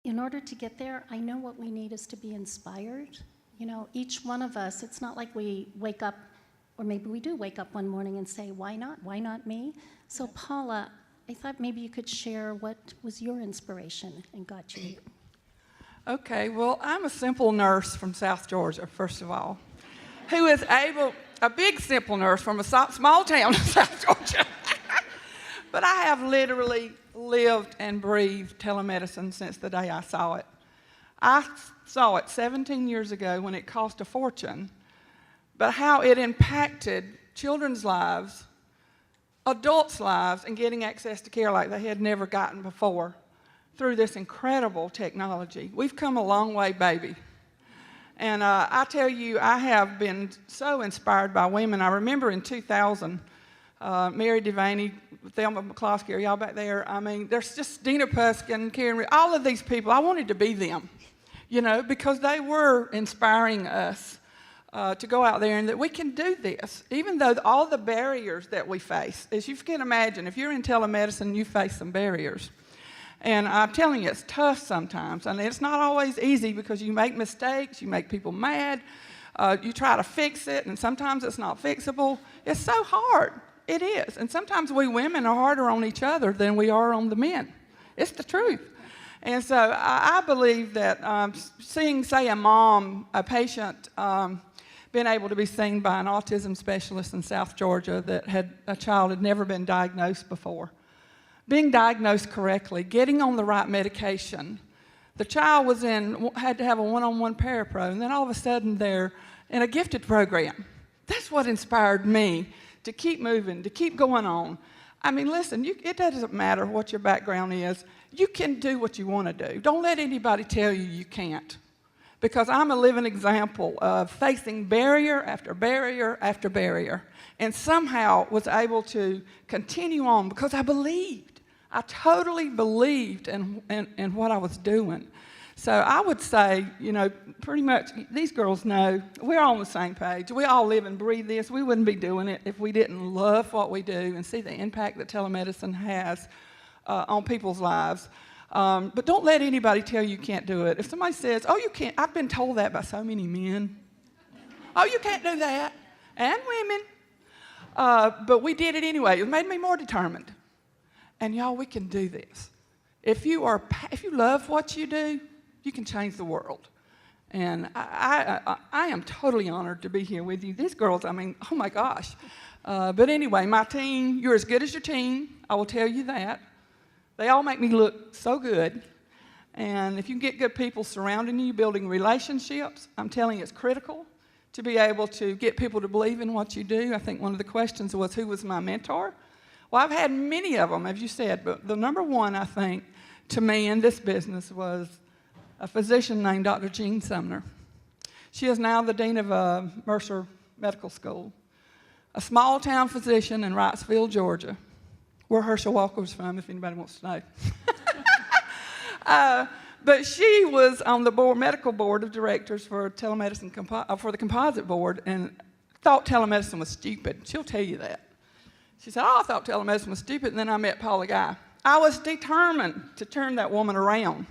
In order to get there, I know what we need is to be inspired. You know, each one of us, it's not like we wake up, or maybe we do wake up one morning and say, why not? Why not me? So Paula, I thought maybe you could share what was your inspiration and got you. Okay, well, I'm a simple nurse from South Georgia, first of all, who is a big simple nurse from a small town in South Georgia. But I have literally lived and breathed telemedicine since the day I saw it. I saw it 17 years ago when it cost a fortune, but how it impacted children's lives, adults' lives, and getting access to care like they had never gotten before through this incredible technology. We've come a long way, baby. And I tell you, I have been so inspired by women. I remember in 2000, Mary Devaney, Thelma McCloskey, are y'all back there? I mean, there's just Dina Puskin, Karen, all of these people. I wanted to be them, you know, because they were inspiring us to go out there and that we can do this, even though all the barriers that we face. As you can imagine, if you're in telemedicine, you face some barriers. And I'm telling you, it's tough sometimes. And it's not always easy because you make mistakes, you make people mad, you try to fix it, and sometimes it's not fixable. It's so hard. It is. And sometimes we women are harder on each other than we are on the men. It's the truth. And so I believe that seeing, say, a patient being able to be seen by an autism specialist in South Georgia that had a child had never been diagnosed before, being diagnosed correctly, getting on the right medication. The child had to have a one-on-one parapro, and then all of a sudden they're in a gifted program. That's what inspired me to keep moving, to keep going on. I mean, listen, it doesn't matter what your background is. You can do what you want to do. Don't let anybody tell you you can't. Because I'm a living example of facing barrier after barrier after barrier, and somehow was able to continue on because I believed. I totally believed in what I was doing. So I would say, you know, pretty much these girls know we're all on the same page. We all live and breathe this. We wouldn't be doing it if we didn't love what we do and see the impact that telemedicine has on people's lives. But don't let anybody tell you can't do it. If somebody says, oh, you can't, I've been told that by so many men. Oh, you can't do that. And women. But we did it anyway. It made me more determined. And y'all, we can do this. If you love what you do, you can change the world. And I am totally honored to be here with you. These girls, I mean, oh my gosh. But anyway, my team, you're as good as your team. I will tell you that. They all make me look so good. And if you can get good people surrounding you, building relationships, I'm telling you, it's critical to be able to get people to believe in what you do. I think one of the questions was, who was my mentor? Well, I've had many of them, as you said, but the number one, I think, to me in this business was a physician named Dr. Jean Sumner. She is now the dean of Mercer Medical School, a small-town physician in Wrightsville, Georgia, where Herschel Walker was from, if anybody wants to know. But she was on the medical board of directors for telemedicine, for the composite board, and thought telemedicine was stupid. She'll tell you that. She said, oh, I thought telemedicine was stupid, and then I met Paula Guy. I was determined to turn that woman around.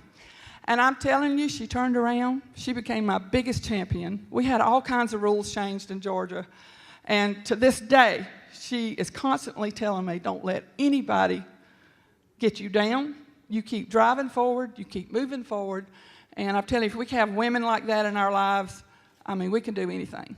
And I'm telling you, she turned around. She became my biggest champion. We had all kinds of rules changed in Georgia. And to this day, she is constantly telling me, don't let anybody get you down. You keep driving forward. You keep moving forward. And I'm telling you, if we can have women like that in our lives, I mean, we can do anything.